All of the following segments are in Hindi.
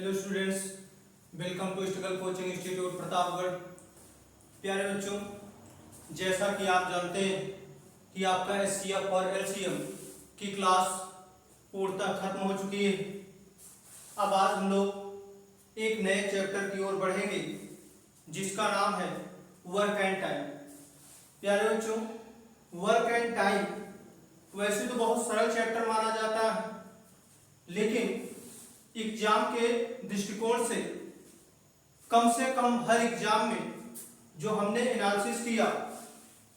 Hello students, welcome to struggle coaching institute Pratapgarh. प्यारे बच्चों, जैसा कि आप जानते हैं कि आपका एचसीएफ और एलसीएम की क्लास पूर्णतः खत्म हो चुकी है। अब आज हम लोग एक नए चैप्टर की ओर बढ़ेंगे जिसका नाम है वर्क एंड टाइम। प्यारे बच्चों, वर्क एंड टाइम वैसे तो बहुत सरल चैप्टर माना जाता है, लेकिन एग्जाम के दृष्टिकोण से कम हर एग्जाम में जो हमने एनालिसिस किया,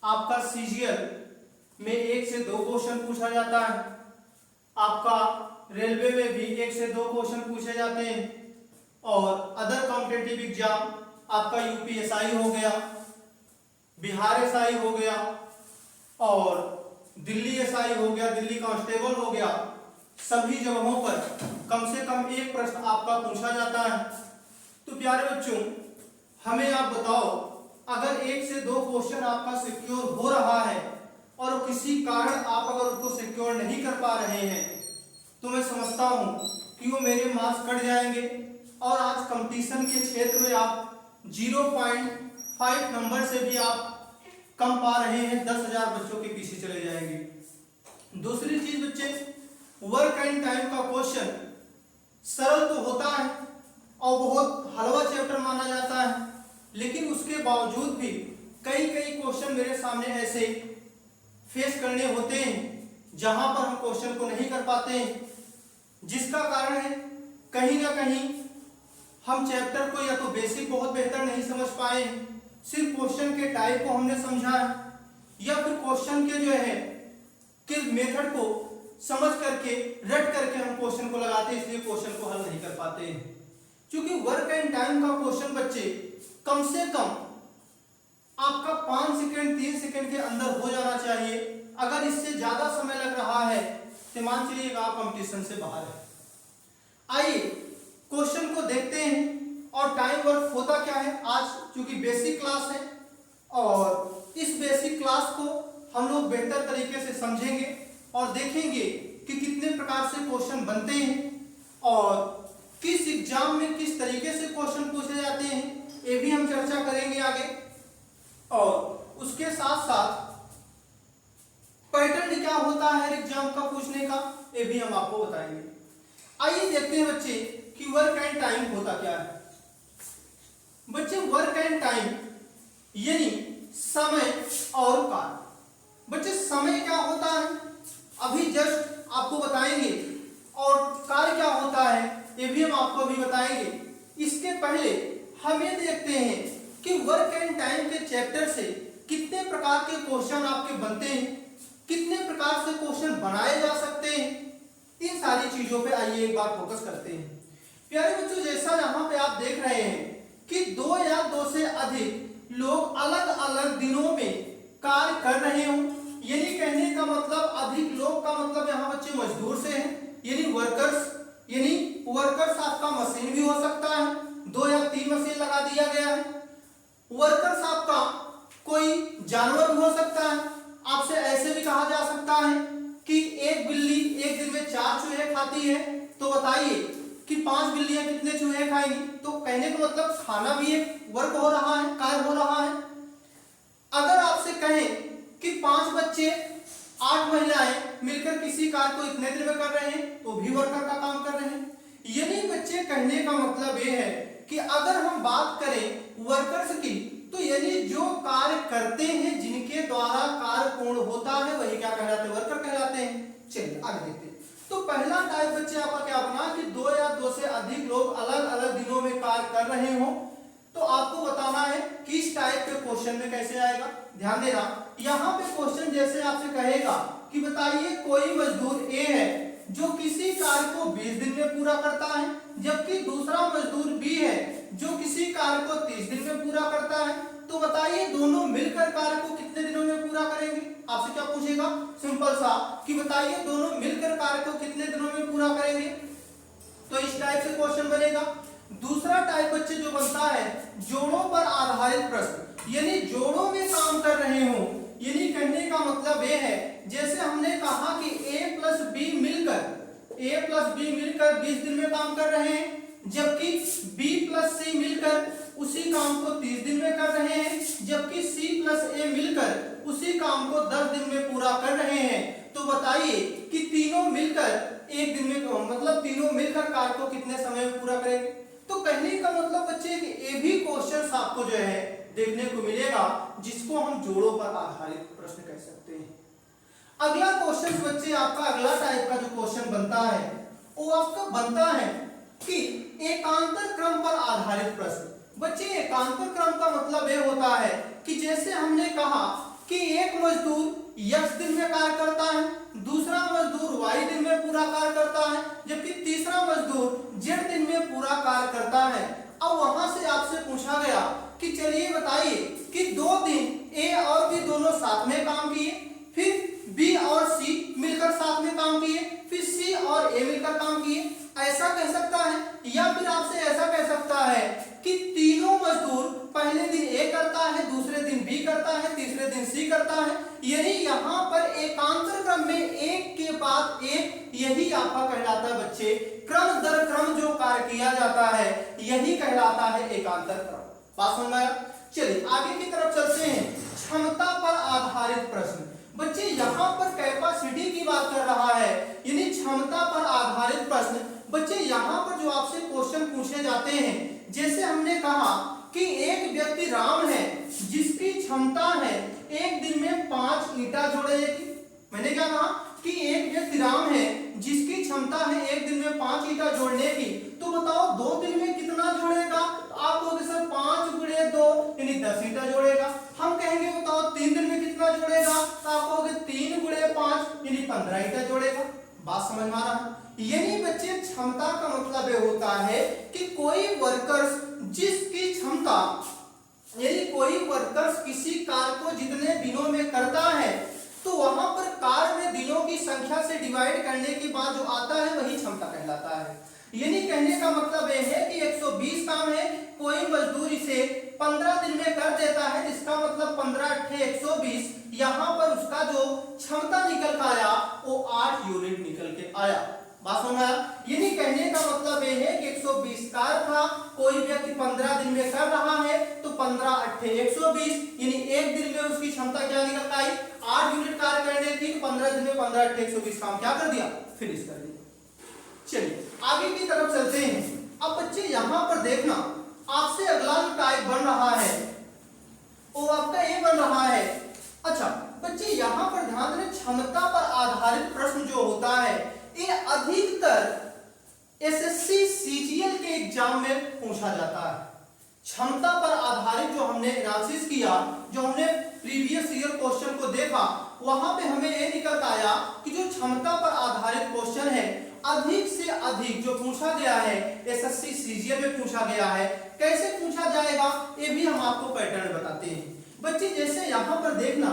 आपका सीजीएल में 1 से 2 क्वेश्चन पूछा जाता है, आपका रेलवे में भी 1 से 2 क्वेश्चन पूछे जाते हैं, और अदर कॉम्पिटिटिव एग्जाम आपका यूपीएसआई हो गया, बिहार एसआई हो गया और दिल्ली एसआई हो गया, दिल्ली कांस्टेबल हो गया, सभी जगहों पर कम से कम एक प्रश्न आपका पूछा जाता है। तो प्यारे बच्चों, हमें आप बताओ, अगर 1 से 2 क्वेश्चन आपका सिक्योर हो रहा है और किसी कारण आप अगर उसको सिक्योर नहीं कर पा रहे हैं, तो मैं समझता हूं कि वो मेरे मार्क्स कट जाएंगे और आज कंपटीशन के क्षेत्र में आप 0.5 नंबर से भी आप कम पा रहे हैं, 10,000 बच्चों के पीछे चले जाएंगे। दूसरी चीज बच्चे, वर्क एंड टाइम का क्वेश्चन सरल तो होता है और बहुत हलवा चैप्टर माना जाता है, लेकिन उसके बावजूद भी कई क्वेश्चन मेरे सामने ऐसे फेस करने होते हैं जहां पर हम क्वेश्चन को नहीं कर पाते हैं, जिसका कारण है कहीं ना कहीं हम चैप्टर को या तो बेसिक बहुत बेहतर नहीं समझ पाए, सिर्फ क्वेश्चन के टाइप को हमने समझा है, या फिर क्वेश्चन के जो है कि मेथड को समझ करके रट करके हम क्वेश्चन को लगाते हैं, इसलिए क्वेश्चन को हल नहीं कर पाते हैं। क्योंकि वर्क एंड टाइम का क्वेश्चन बच्चे कम से कम आपका 5 सेकंड 3 सेकंड के अंदर हो जाना चाहिए। अगर इससे ज्यादा समय लग रहा है तो मान चलिएगा आप कंपटीशन से बाहर है। आइए क्वेश्चन को देखते हैं। और टाइम वर्क होता क्या है, आज चूंकि बेसिक क्लास है और इस बेसिक क्लास को हम लोग बेहतर तरीके से समझेंगे और देखेंगे कि कितने प्रकार से क्वेश्चन बनते हैं और किस एग्जाम में किस तरीके से क्वेश्चन पूछे जाते हैं, ये भी हम चर्चा करेंगे आगे। और उसके साथ साथ पैटर्न क्या होता है एग्जाम का पूछने का, ये भी हम आपको बताएंगे। आइए देखते हैं बच्चे कि वर्क एंड टाइम होता क्या है। बच्चे, वर्क एंड टाइम यानी समय और कार्य। बच्चे, समय क्या होता है अभी जस्ट आपको बताएंगे, और कार्य क्या होता है ये भी हम आपको अभी बताएंगे। इसके पहले हम ये देखते हैं कि वर्क एंड टाइम के चैप्टर से कितने प्रकार के क्वेश्चन आपके बनते हैं, कितने प्रकार से क्वेश्चन बनाए जा सकते हैं, इन सारी चीजों पे आइए एक बार फोकस करते हैं। प्यारे बच्चों, जैसा यहाँ पे आप देख रहे हैं कि 2 या 2 से अधिक लोग अलग अलग दिनों में कार्य कर रहे हों, यानी कहने का मतलब अधिक लोग का मतलब यहाँ बच्चे मजदूर से है, यानी वर्कर्स आपका मशीन भी हो सकता है, 2 या 3 मशीन लगा दिया गया है। वर्कर्स आपका कोई जानवर भी हो सकता है। आपसे ऐसे भी कहा जा सकता है कि एक बिल्ली एक दिन में 4 चूहे खाती है, तो बताइए कि 5 बिल्लियां कितने चूहे खाएंगी। तो कहने का मतलब खाना भी एक वर्क हो रहा है, कार्य हो रहा है। अगर आपसे कहें कि 5 बच्चे 8 महिलाएं मिलकर किसी कार्य को इतने दिन में कर रहे हैं, तो भी वर्कर का काम कर रहे हैं। यानी बच्चे कहने का मतलब यह है कि अगर हम बात करें वर्कर्स की, तो यानी जो कार्य करते हैं, जिनके द्वारा कार्य पूर्ण होता है, वही क्या कहलाते हैं, वर्कर कहलाते हैं। चलिए आगे देखते हैं। तो पहला टाइप बच्चे आपका क्या बना कि 2 या 2 से अधिक लोग अलग अलग दिनों में कार्य कर रहे हो, तो आपको बताना है कि इस टाइप के क्वेश्चन में कैसे आएगा। ध्यान देना, यहाँ पे क्वेश्चन जैसे आपसे कहेगा कि बताइए कोई मजदूर ए है जो किसी कार्य को 20 दिन में पूरा करता है, जबकि दूसरा मजदूर बी है जो किसी कार्य को 30 दिन में पूरा करता है, तो बताइए दोनों मिलकर कार्य को कितने दिनों में पूरा करेंगे। आपसे क्या पूछेगा, सिंपल सा कि बताइए दोनों मिलकर कार्य को कितने दिनों में पूरा करेंगे। तो इस टाइप से क्वेश्चन बनेगा। दूसरा टाइप बच्चे जो बनता है जोड़ों पर आधारित प्रश्न, यानी जोड़ों में काम कर रहे हो, यानी कहने का मतलब यह है जैसे हमने कहा कि a प्लस बी मिलकर 20 दिन में काम कर रहे हैं, जबकि काम को 30 दिन में कर रहे हैं, जबकि C प्लस A मिलकर उसी काम को 10 दिन में पूरा कर रहे हैं। तो बताइए कि तीनों मिलकर एक दिन में, मतलब तीनों मिलकर कार्य को कितने समय में पूरा करेंगे। तो कहने का मतलब बच्चे कि ये भी क्वेश्चन आपको जो है देखने को मिलेगा, जिसको हम जोड़ों पर आधारित प्रश्न कह सकते हैं। अगला क्वेश्चन बच्चे आपका अगला टाइप का जो क्वेश्चन बनता है वो आपका बनता है कि एकांतर क्रम पर आधारित प्रश्न। बच्चे एकांतर क्रम का मतलब ये होता है कि जैसे हमने कहा कि एक मजदूर x दिन में कार्य करता है, दूसरा मजदूर y दिन में पूरा कार्य करता है, जबकि तीसरा मजदूर z दिन में पूरा कार्य करता है। अब वहां से आपसे पूछा गया कि चलिए बताइए कि 2 दिन A और B दोनों साथ में काम किए, फिर B और C मिलकर साथ में काम किए, फिर C और A मिलकर काम किए, ऐसा कह सकता है। या फिर आपसे ऐसा कह सकता है कि तीनों मजदूर पहले दिन A करता है, दूसरे दिन B करता है, तीसरे दिन C करता है। यानी यहाँ पर एकांतर क्रम में एक के बाद एक, यही आपका कहलाता है बच्चे क्रम दर क्रम जो कार्य किया जाता है, यही कहलाता है एकांतर क्रम। बात समझ में आया? चलिए आगे की तरफ चलते हैं। क्षमता पर आधारित प्रश्न। बच्चे यहाँ पर कैपेसिटी की बात कर रहा है, यानी क्षमता पर आधारित प्रश्न। बच्चे यहाँ पर जो आपसे क्वेश्चन पूछे जाते हैं, जैसे हमने कहा कि एक व्यक्ति राम है जिसकी क्षमता है एक दिन में 5 ईंटा जोड़ेगी। मैंने क्या कहा कि एक व्यक्ति राम है जिसकी क्षमता है एक दिन में 5 ईंटा जोड़ने की। तो बताओ 2 दिन में कितना जोड़ेगा? तो आप कहोगे सर 5 गुणे 2 यानी 10 ईंटा जोड़ेगा। हम कहेंगे बताओ 3 दिन में कितना जोड़ेगा? तो आप कहोगे 3 गुणे 5 यानी 15 ईंटा जोड़ेगा। बात समझ में आ रहा है? यानी बच्चे क्षमता का मतलब ये होता है कि कोई वर्कर्स जिसकी क्षमता, यदि कोई वर्कर्स किसी कार्य को जितने दिनों में करता है तो वहां पर कार्य में दिनों की संख्या से डिवाइड करने के बाद जो आता है वही क्षमता कहलाता है। यानी कहने का मतलब यह है कि 120 काम है, कोई मजदूर इसे 15 दिन में कर देता है, इसका मतलब 15 × 120। यहाँ पर उसका जो क्षमता निकल कर आया वो 8 यूनिट निकल के आया। बात समझ आया? यानी कहने का मतलब यह है कि 120 कार्य था, कोई व्यक्ति 15 दिन में कर रहा है, तो 15 × 120 यानी एक दिन में उसकी क्षमता क्या निकल आई? 8 यूनिट कार्य करने की। 15 दिन में 15 × 120 काम क्या कर दिया? फिनिश कर दिया। चलिए आगे की तरफ चलते हैं। अब बच्चे यहाँ पर देखना, आपसे अगला जो टाइप बन रहा है वो आपका ये बन रहा है। अच्छा बच्चे यहाँ पर ध्यान दें, क्षमता पर आधारित प्रश्न जो होता है ये अधिकतर एसएससी सीजीएल के एग्जाम में पूछा जाता है। क्षमता पर आधारित जो हमने एनालिसिस किया, जो हमने प्रीवियस ईयर क्वेश्चन को देखा, वहां पे हमें ये निकल आया कि जो क्षमता पर आधारित क्वेश्चन है अधिक से अधिक जो पूछा गया है एसएससी सीजीएल में पूछा गया है। कैसे पूछा जाएगा ये भी हम आपको पैटर्न बताते हैं। बच्चे जैसे यहाँ पर देखना,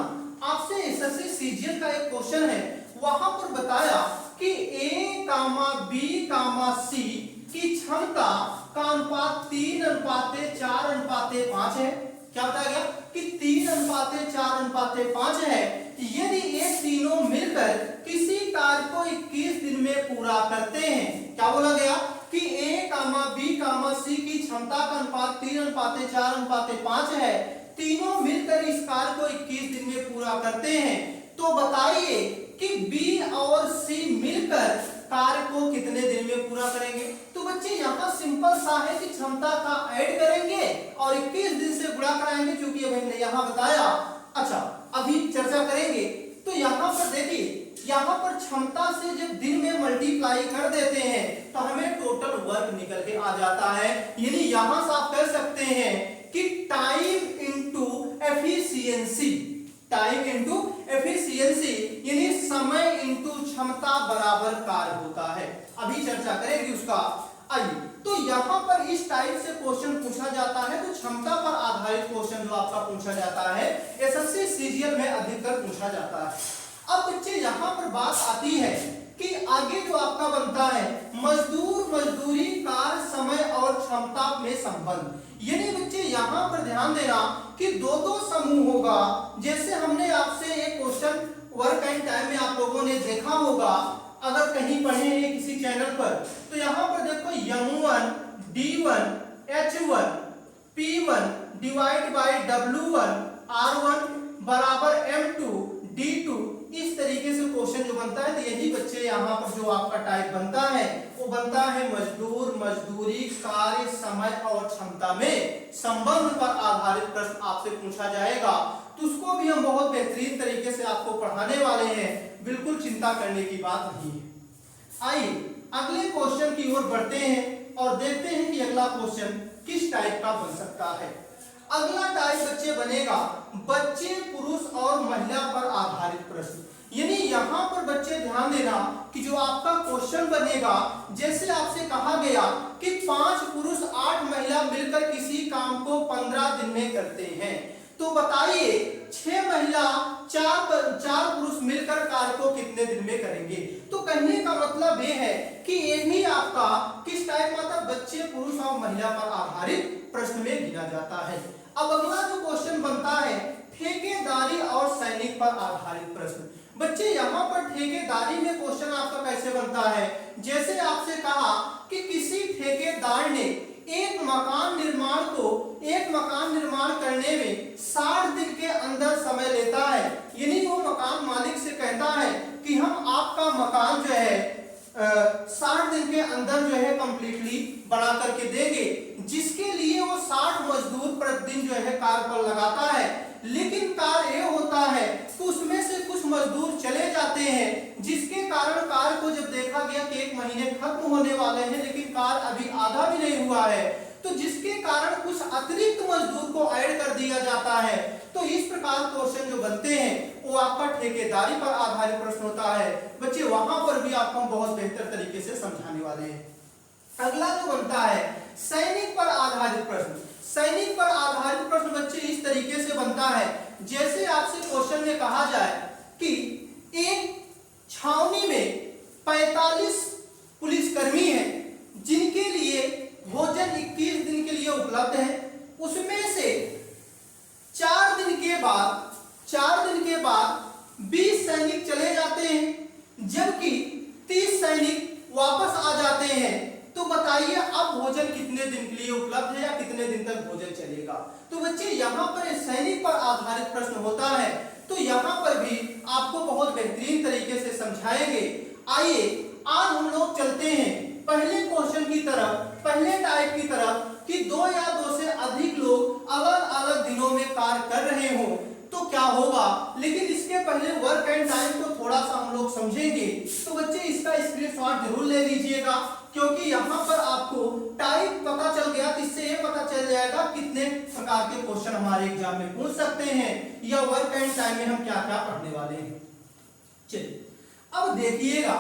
आपसे एसएससी सीजीएल का एक क्वेश्चन है, वहां पर बताया कि A, B, C की क्षमता का अनुपात 3:4:5 है। क्या बताया गया कि 3:4:5 है। यदि ये तीनों मिलकर किसी कार्य को 21 दिन में पूरा करते हैं, क्या बोला गया कि A, B, C की क्षमता का अनुपात 3:4:5 है, तीनों मिलकर इस कार्य को 21 दिन में पूरा करते हैं, तो बताइए कि B और C मिलकर कार्य को कितने दिन में पूरा करेंगे। तो बच्चे यहाँ सिंपल सा है कि क्षमता का ऐड करेंगे और 21 दिन से गुणा कराएंगे, क्योंकि अभी हमने यहाँ बताया। अच्छा अभी चर्चा करेंगे। तो यहाँ पर देखिए, यहाँ पर क्षमता से जब दिन में मल्टीप्लाई कर देते हैं तो हमें टोटल वर्क निकल के आ जाता है। यानी यहाँ से आप कह सकते हैं कि time into efficiency, time into efficiency यानी समय इनटू क्षमता बराबर कार्य होता है। अभी चर्चा करेंगे उसका। आइए, तो यहाँ पर इस टाइप से क्वेश्चन पूछा जाता है। तो क्षमता पर आधारित क्वेश्चन जो आपका पूछा जाता है एसएससी सीजीएल में अधिकतर पूछा जाता है। अब बच्चे यहाँ पर बात आती है कि आगे जो आपका बनता है मजदूर, मजदूरी, कार्य, समय और क्षमता में संबंध। यानी बच्चे यहाँ पर ध्यान देना कि दो समूह होगा। जैसे हमने आपसे एक क्वेश्चन वर्क एंड टाइम में आप लोगों ने देखा होगा, अगर कहीं पढ़े हैं किसी चैनल पर, तो यहाँ पर देखो M1, D1, H1 P1 divide by W1 R1 बराबर M2 D2। इस तरीके से क्वेश्चन जो बनता है, तो यही बच्चे यहाँ पर जो आपका टाइप बनता है वो बनता है मजदूर, मजदूरी, कार्य, समय और क्षमता में संबंध पर आधारित प्रश्न आपसे पूछा जाएगा। तो उसको भी हम बहुत बेहतरीन तरीके से आपको पढ़ाने वाले हैं, बिल्कुल चिंता करने की बात नहीं है। आइए अगले क्वेश्चन की ओर बढ़ते हैं और देखते हैं कि अगला क्वेश्चन किस टाइप का बन सकता है। अगला टाइप बच्चे बनेगा बच्चे, पुरुष और महिला पर आधारित प्रश्न। यानी यहाँ पर बच्चे ध्यान देना कि जो आपका क्वेश्चन बनेगा, जैसे आपसे कहा गया कि 5 पुरुष 8 महिला मिलकर किसी काम को 15 दिन में करते हैं, तो बताइए 6 महिला 4 पुरुष मिलकर कार्य को कितने दिन में करेंगे। तो कहने का मतलब ये है कि ये भी आपका किस टाइप का था, बच्चे, पुरुष और महिला पर आधारित प्रश्न में गिना जाता है। अब अगला जो क्वेश्चन बनता है ठेकेदारी और सैनिक पर आधारित प्रश्न। बच्चे यहाँ पर ठेकेदारी में क्वेश्चन आपका कैसे बनता है, जैसे आपसे कहा कि किसी ठेकेदार ने एक मकान निर्माण करने में 60 दिन के अंदर समय लेता है। यानी वो मकान मालिक से कहता है कि हम आपका मकान जो है 60 दिन के अंदर जो है कंप्लीटली बना करके देंगे, जिसके लिए वो 60 मजदूर प्रतिदिन जो है कार्य पर लगाता है। लेकिन कार्य ये होता है तो उसमें से कुछ मजदूर चले जाते हैं, जिसके कारण कार्य को जब देखा गया कि 1 महीने खत्म होने वाले हैं लेकिन कार्य अभी आधा भी नहीं हुआ है, तो जिसके कारण कुछ अतिरिक्त मजदूर को ऐड कर दिया जाता है। तो इस प्रकार क्वेश्चन जो बनते हैं वो आपका ठेकेदारी पर आधारित प्रश्न होता है। बच्चे वहां पर भी आपको हम बहुत बेहतर तरीके से समझाने वाले हैं। अगला जो बनता है सैनिक पर आधारित प्रश्न। सैनिक पर आधारित प्रश्न बच्चे इस तरीके से बनता है, जैसे आपसे क्वेश्चन में कहा जाए कि एक छावनी में 45 पुलिसकर्मी हैं जिनके लिए भोजन 21 दिन के लिए उपलब्ध है। उसमें से 4 दिन के बाद 20 सैनिक चले जाते हैं, जबकि 30 सैनिक वापस आ जाते हैं। तो बताइए अब भोजन कितने दिन के लिए उपलब्ध है या कितने दिन तक भोजन चलेगा। तो बच्चे यहाँ पर सैनिक पर आधारित प्रश्न होता है, तो यहाँ पर भी आपको बहुत बेहतरीन तरीके से समझाएंगे। आइए आज हम लोग चलते हैं पहले क्वेश्चन की तरफ, पहले टाइप की तरफ कि 2 या 2 से अधिक लोग अलग अलग दिनों में कार्य कर रहे हो तो क्या होगा। लेकिन इसके पहले वर्क एंड टाइम को थोड़ा सा हम लोग समझेंगे। तो बच्चे इसका स्क्रीनशॉट जरूर ले लीजिएगा, क्योंकि यहाँ पर आपको टाइप पता चल गया तो इससे ये पता चल जाएगा कितने प्रकार के क्वेश्चन हमारे एग्जाम में पूछ सकते हैं या वर्क एंड टाइम में हम क्या क्या पढ़ने वाले हैं। चलिए अब देखिएगा,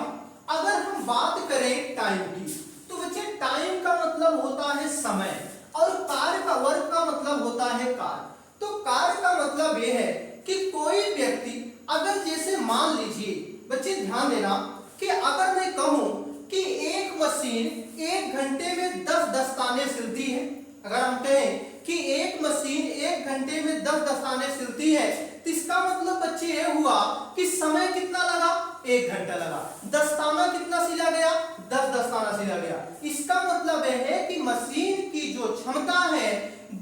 अगर हम बात करें टाइम की, तो बच्चे टाइम का मतलब होता है समय और कार्य का, वर्क का मतलब होता है कार्य। तो कार्य का मतलब यह है कि कोई व्यक्ति अगर, जैसे मान लीजिए बच्चे ध्यान देना कि अगर मैं कहूं कि एक मशीन 1 घंटे में 10 दस्ताने सिलती है, अगर हम कहें कि एक मशीन 1 घंटे में 10 दस्ताने सिलती है, तो इसका मतलब बच्चे ये हुआ कि समय कितना लगा, 1 घंटा लगा। दस्ताना कितना सिला गया, 10 दस्ताना सिला गया। इसका मतलब यह है कि मशीन की जो क्षमता है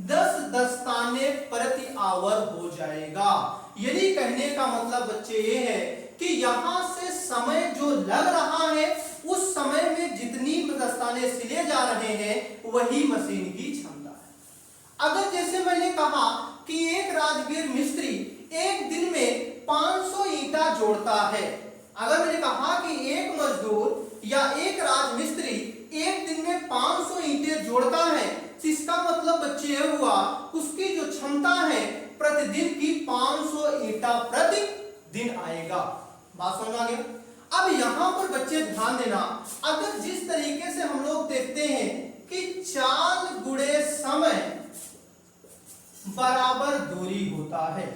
10 दस्ताने प्रति आवर हो जाएगा। यदि कहने का मतलब बच्चे ये है कि यहाँ से समय जो लग रहा है उस समय में जितनी दस्ताने सिले जा रहे हैं वही मशीन की क्षमता है। अगर जैसे मैंने कहा कि एक राजगीर मिस्त्री एक दिन में 500 ईंटा जोड़ता है, अगर मैंने कहा कि एक मजदूर या एक राजमिस्त्री एक दिन में 500 ईंटें जोड़ता है, तो इसका मतलब बच्चे ये हुआ उसकी जो क्षमता है प्रतिदिन की 500 ईंटा प्रति दिन आएगा। बात समझ आ गया। अब यहाँ पर बच्चे ध्यान देना, अगर जिस तरीके से हम लोग देखते हैं कि चाल गुणे समय बराबर दूरी होता है,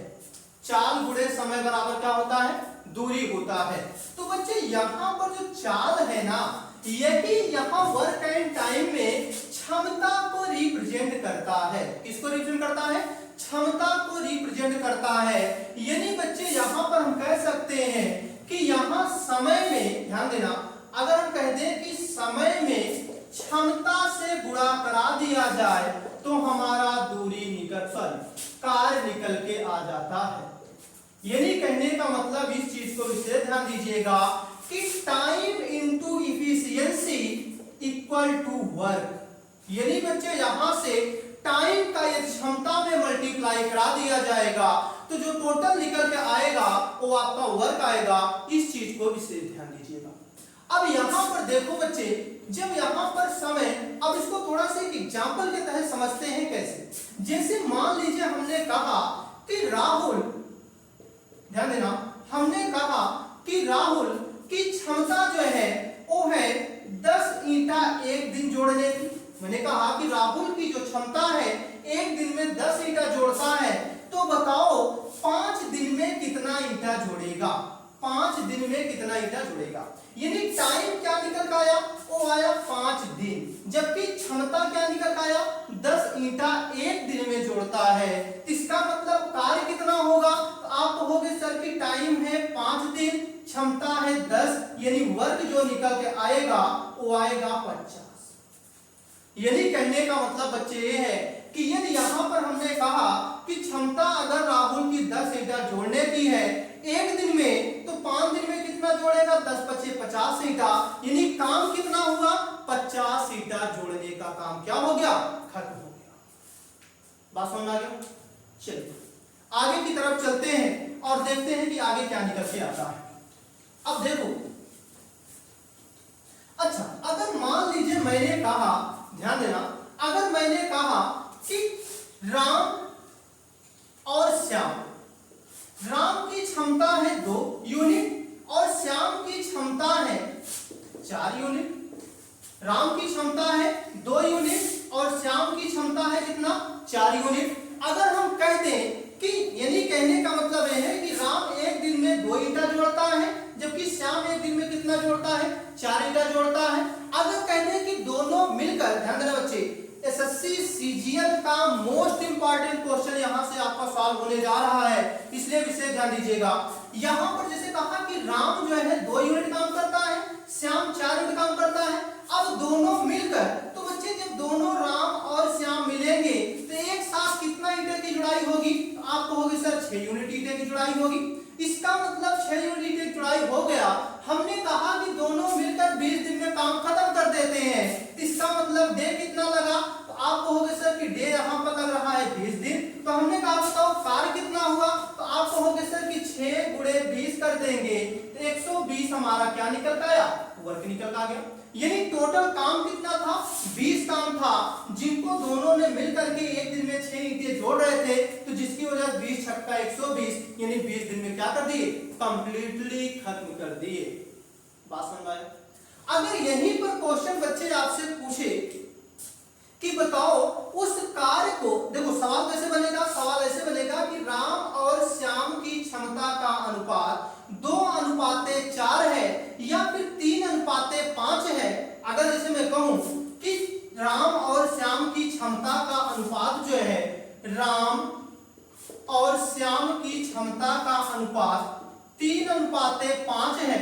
चाल गुणे समय बराबर क्या होता है, दूरी होता है। तो बच्चे यहाँ पर जो चाल है ना, यही यहाँ वर्क एंड टाइम में क्षमता को रिप्रेजेंट करता है। किसको रिप्रेजेंट करता है, क्षमता को रिप्रेजेंट करता है। यानी बच्चे यहाँ पर हम कह सकते हैं कि यहाँ समय में ध्यान देना, अगर हम कह दें कि समय में क्षमता से गुणा करा हटा दिया जाए तो हमारा कार्य निकल के आ जाता है। यानी कहने का मतलब इस चीज को विशेष ध्यान दीजिएगा कि time into efficiency equal to work. यानी बच्चे यहां से टाइम का यदि क्षमता में मल्टीप्लाई करा दिया जाएगा तो जो टोटल निकल के आएगा वो आपका वर्क आएगा। इस चीज को विशेष ध्यान दीजिएगा। अब यहां पर देखो बच्चे, जब यहां पर समय, अब इसको थोड़ा सा एक एग्जांपल के तहत समझते हैं कैसे। जैसे मान लीजिए हमने कहा कि राहुल, ध्यान देना, हमने कहा कि राहुल की क्षमता जो है वो है 10 ईंटा एक दिन जोड़ने की। मैंने कहा कि राहुल की जो क्षमता है एक दिन में 10 ईंटा जोड़ता है, तो बताओ 5 दिन में कितना ईंटा जोड़ेगा। 5 दिन में कितना ईंटा जोड़ेगा। यानी टाइम क्या निकल कर आया, वो आया 5 दिन, जबकि क्षमता क्या निकल कर आया 10 ईंटा एक दिन में जोड़ता है। इसका मतलब कार्य कितना होगा, तो आप कहोगे सर कि टाइम है 5 दिन, क्षमता है 10, यानी वर्क जो निकल के आएगा वो आएगा 50। यानी कहने का मतलब बच्चे ये है कि यदि यहाँ पर हमने कहा कि क्षमता अगर राहुल की 10 ईंटा जोड़ने की है एक दिन में, तो 5 दिन में कितना जोड़ेगा, 10 पचे 50 ईंटा। यानी काम कितना हुआ, 50 ईंटा जोड़ने का काम क्या हो गया, खत्म हो गया। बात समझ आ गया। चलिए आगे की तरफ चलते हैं और देखते हैं कि आगे क्या निकल के आता है। अब देखो, अच्छा अगर मान लीजिए मैंने कहा, ध्यान देना, अगर मैंने कहा कि राम और श्याम, राम की क्षमता है 2 यूनिट और श्याम की क्षमता है 4 यूनिट। राम की क्षमता है 2 यूनिट और श्याम की क्षमता है कितना, 4 यूनिट। अगर हम कहते हैं कि, यानी कहने का मतलब यह है कि राम एक दिन में 2 ईंटा जोड़ता है, जबकि श्याम एक दिन में कितना जोड़ता है, 4 ईंटा जोड़ता है। अगर कहते हैं कि दोनों मिलकर, ध्यान देना बच्चे, एसएससी सीजीएल का मोस्ट इंपॉर्टेंट क्वेश्चन यहां से आपका सॉल्व होने जा रहा है, इसलिए विशेष ध्यान दीजिएगा। यहां पर जैसे कहा कि राम जो है 2 यूनिट काम करता है, श्याम 4 यूनिट काम करता है। अब दोनों मिलकर, तो बच्चे जब दोनों राम और श्याम मिलेंगे तो एक साथ कितना ईंटे की जुड़ाई होगी, तो आप कहोगे सर 6 यूनिट ईंटे की जुड़ाई होगी। इसका मतलब 6 यूनिट ईंटे की जुड़ाई हो गया। हमने कहा कि दोनों मिलकर 20 दिन में काम खत्म कर देते हैं, इसका मतलब डे कितना लगा, तो आप कहोगे सर कि डे यहाँ पर लग रहा है 20 दिन। तो हमने कहा बताओ कार्य कितना हुआ, तो आप कहोगे सर कि 6 गुणे 20 कर देंगे तो 120 हमारा क्या निकल कर आया, वर्क निकल आ गया। यानी टोटल काम कितना था, 20 काम था, जिनको दोनों ने मिलकर के एक दिन में 6 ईंटें जोड़ रहे थे, तो जिसकी वजह 20 छक्का 120, यानी 20 दिन में क्या कर दिए, कंप्लीटली खत्म कर दिए। बात समझ आए। अगर यहीं पर क्वेश्चन बच्चे आपसे पूछे कि बताओ उस कार्य को, देखो सवाल कैसे बनेगा, सवाल ऐसे बनेगा कि राम और श्याम की क्षमता का अनुपात 2:4 है या फिर 3:5 है। अगर जैसे मैं कहूं कि राम और श्याम की क्षमता का अनुपात जो है, राम और श्याम की क्षमता का अनुपात 3:5 है,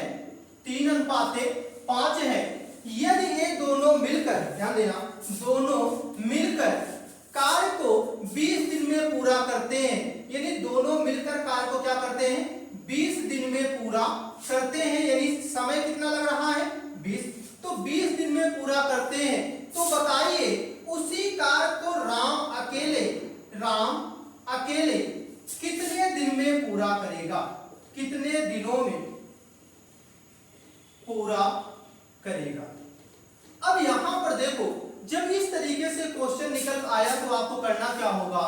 3:5 है। यदि ये दोनों मिलकर, ध्यान देना, दोनों मिलकर कार्य को 20 दिन में पूरा करते हैं, यानी दोनों मिलकर कार्य को क्या करते हैं, 20 दिन में पूरा करते हैं, यानी समय कितना लग रहा है 20, तो 20 दिन में पूरा करते हैं। तो बताइए उसी कार्य को राम अकेले कितने दिन में पूरा करेगा, कितने दिनों में पूरा करेगा। अब यहां पर देखो, जब इस तरीके से क्वेश्चन निकल आया तो आपको करना क्या होगा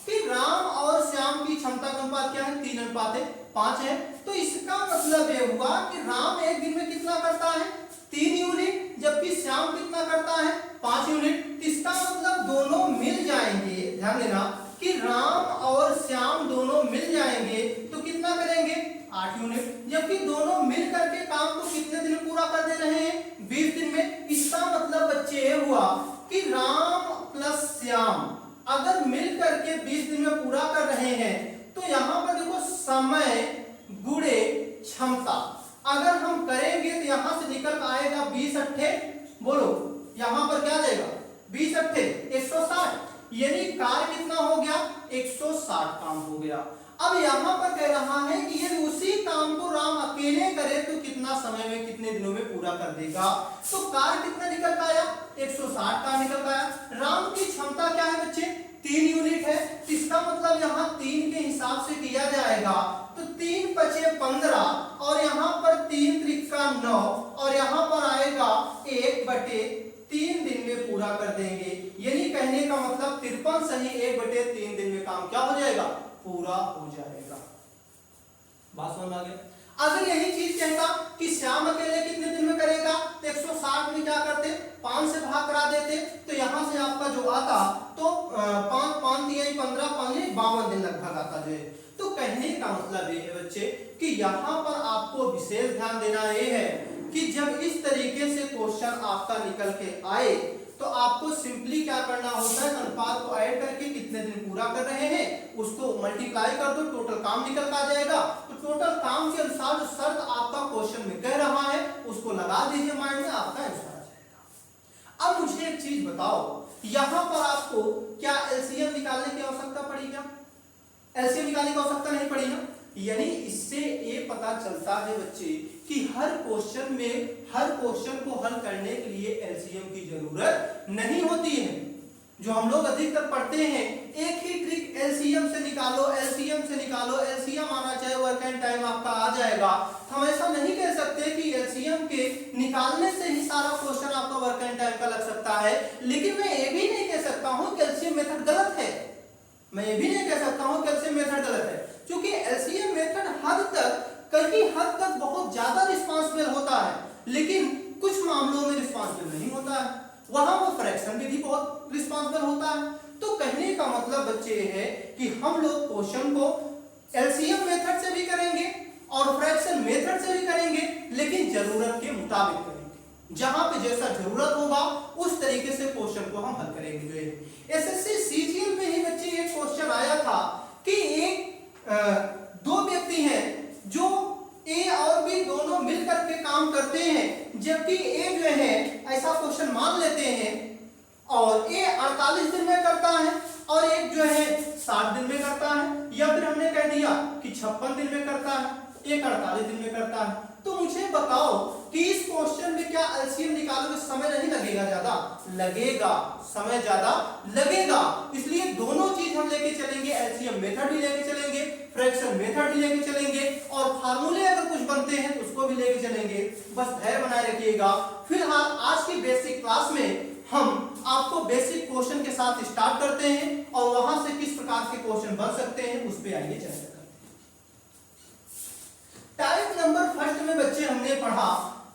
कि राम और श्याम की क्षमता का अनुपात क्या है, 3:5 है। तो इसका मतलब ये हुआ कि राम एक दिन में कितना करता है, 3 यूनिट, जबकि श्याम कितना करता है, 5 यूनिट। इसका मतलब दोनों मिल जाएंगे, ध्यान देना कि राम और श्याम दोनों मिल जाएंगे तो कितना करेंगे, 8 यूनिट, जबकि दोनों मिल करके काम को कितने दिन में पूरा कर दे रहे हैं, 20 दिन में। इसका मतलब बच्चे ये हुआ कि राम प्लस श्याम अगर मिल करके 20 दिन में पूरा कर रहे हैं, तो यहां पर देखो समय गुणे क्षमता अगर हम करेंगे तो यहां से निकल आएगा 20 अट्ठे, बोलो यहां पर क्या देगा 20 अट्ठे 160, यानी कार्य कितना हो गया 160 काम हो गया। अब यहाँ पर कह रहा है कि यदि उसी काम को राम अकेले करे तो कितना समय में कितने दिनों में पूरा कर देगा। तो कार्य कितना निकल का आया 160 का निकल का आया। राम की क्षमता क्या है बच्चे 3 यूनिट है, इसका मतलब यहाँ 3 के हिसाब से किया जाएगा तो 3 पचे 15 और यहाँ पर 3 त्रिका 9 और यहाँ पर आएगा 1/3 दिन में पूरा कर देंगे। यानी कहने का मतलब 53 सही 1/3 दिन में काम क्या हो जाएगा पूरा हो जाएगा। बात समझ आ गया। अगर यही चीज कहता कि श्याम अकेले कितने दिन में करेगा तो 160 में क्या करते 5 से भाग करा देते तो यहां से आपका जो आता तो 5 5 दिया 15 5 52 दिन लगभग आता जो है। तो कहने का मतलब ये है बच्चे कि यहाँ पर आपको विशेष ध्यान देना ये है कि जब इस तरीके से क्वेश्चन आपका निकल के आए तो आपको सिंपली क्या करना होता है अनुपात को ऐड करके कितने दिन पूरा कर रहे हैं उसको मल्टीप्लाई कर दो, टोटल काम निकल कर आ जाएगा। तो टोटल काम के अनुसार जो शर्त आपका क्वेश्चन में कह रहा है उसको लगा दीजिए माइंड में, आपका आंसर आ जाएगा। अब मुझे एक चीज बताओ, यहाँ पर आपको क्या एलसीएम निकालने की आवश्यकता पड़ी क्या? एलसीएम निकालने की आवश्यकता नहीं पड़ी ना। यानी इससे ये पता चलता है बच्चे कि हर क्वेश्चन को हल करने के लिए एलसीएम की जरूरत नहीं होती है। जो हम लोग अधिकतर पढ़ते हैं एक ही ट्रिक एलसीएम से निकालो, एलसीएम से निकालो, एलसीएम आना चाहे वर्क एंड टाइम आपका आ जाएगा। हम ऐसा नहीं कह सकते कि एलसीएम के निकालने से ही सारा क्वेश्चन आपका वर्क एंड टाइम का लग सकता है, लेकिन मैं ये भी नहीं कह सकता हूं कि एलसीएम मेथड गलत है। मैं ये भी नहीं कह सकता हूं कि एलसीएम मेथड गलत है, क्योंकि एलसीएम मेथड कहीं हद तक बहुत ज्यादा रिस्पांसिबल होता है, लेकिन कुछ मामलों में रिस्पांसिबल नहीं होता है, वहां वो फ्रैक्शन भी बहुत रिस्पांसिबल होता है। तो कहने का मतलब बच्चे है कि हम लोग क्वेश्चन को एलसीएम मेथड से भी करेंगे और फ्रैक्शन मेथड से भी करेंगे, लेकिन जरूरत के मुताबिक करेंगे। जहां पे जैसा जरूरत होगा उस तरीके से क्वेश्चन को हम हल करेंगे। जो है एसएससी सीजीएल में ही बच्चे एक क्वेश्चन आया था कि दो व्यक्ति हैं जो ए और बी दोनों मिलकर के काम करते हैं, जबकि ए जो है ऐसा क्वेश्चन मान लेते हैं और ए 48 दिन में करता है और एक जो है 60 दिन में करता है, या फिर हमने कह दिया कि 56 दिन में करता है, एक 48 दिन में करता है। तो मुझे बताओ कि इस क्वेश्चन में क्या एलसीएम निकालोगे समय नहीं लगेगा ज्यादा? लगेगा, समय ज्यादा लगेगा। इसलिए दोनों चीज हम लेके चलेंगे, एलसीएम मेथड भी लेके चलेंगे, फ्रैक्शन मेथड भी लेके चलेंगे और फार्मूले अगर कुछ बनते हैं तो उसको भी लेके चलेंगे। बस धैर्य बनाए रखिएगा। फिलहाल आज की बेसिक क्लास में हम आपको बेसिक क्वेश्चन के साथ स्टार्ट करते हैं और वहां से किस प्रकार के क्वेश्चन बन सकते हैं उस पे आइए चर्चा। टाइप नंबर फर्स्ट में बच्चे हमने पढ़ा